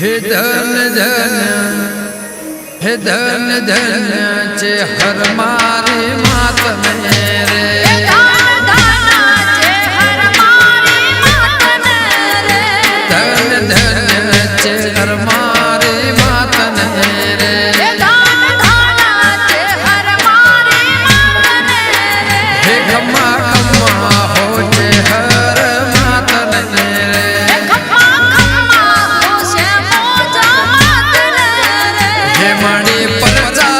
हे धन धन हे धन धन चे हर मारी मात मेरे धन धन चे हर मारी मात मेरे हे खम्मा खम्मा हो चे हर मात मेरे हे माड़ी परजा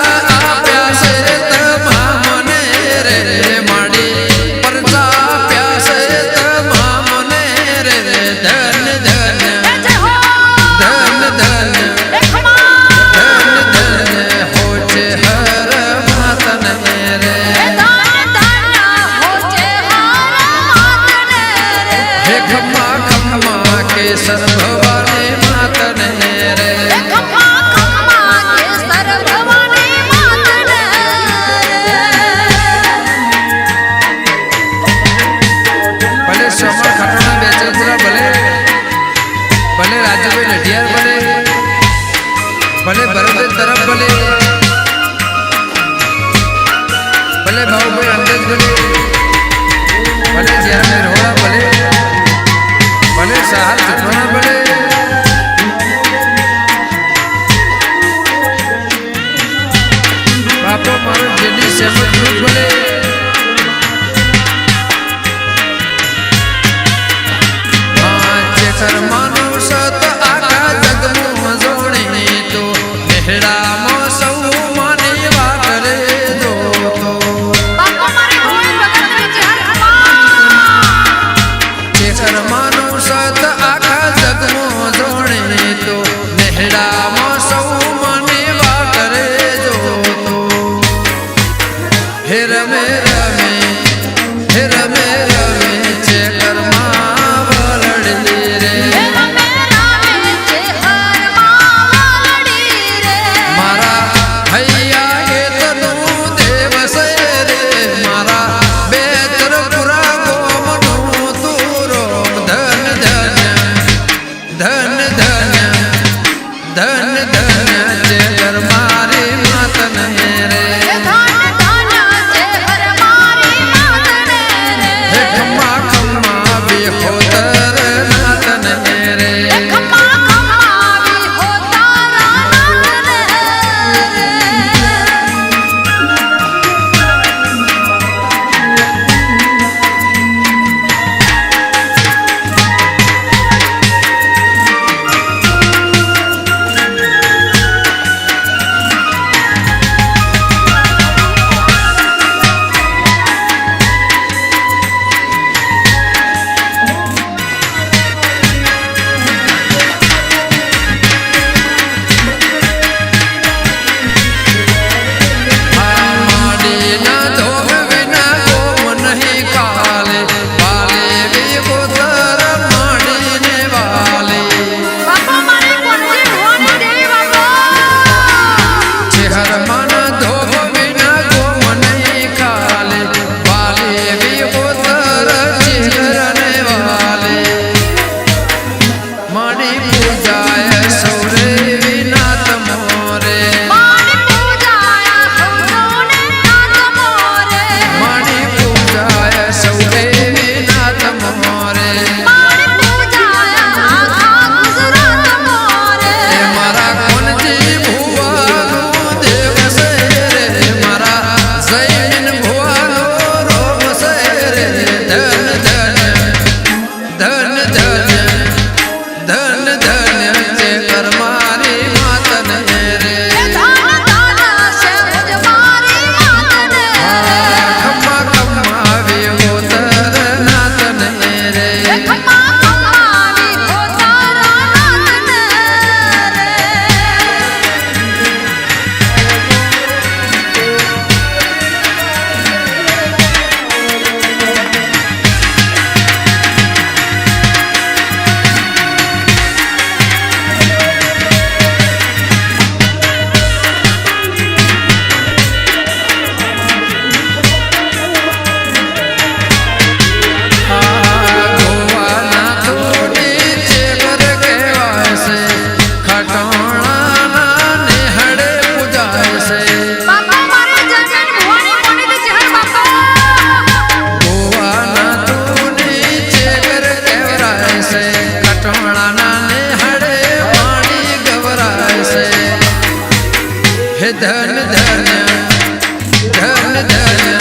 प्यासे तमामने रे माड़ी परजा प्यासे तमामने रे धन धन धन धन धन धन हो चे हर मातन रे हे खम्मा खम्मा के सर्वभवानी मातन रे सोमा खटोना बेचलपुरा भले भले राजूभाई नटियार भले भले भरत तरफ भले भले भाऊभाई अंग्रेज भले भले जयराम रोड़ा भले भले सहार चुटवाना भले बापो मारो जेडी सेमत ग्रुप भले मानो सत आका जगमु जोणे तो नेहड़ा मो सौ माने वा करे दो तो बापो मारे भोल भगत विचार चेकर मानो सत आका जगमु जोणे तो नेहड़ा मो सौ माने वा करे दो तो हे रमे रमे हे रमे रमे चेकर धन धन चे हर मारी मातन रे हे खम्मा खम्मा भी होतर नातन रे હે ધન ધન ધન ધન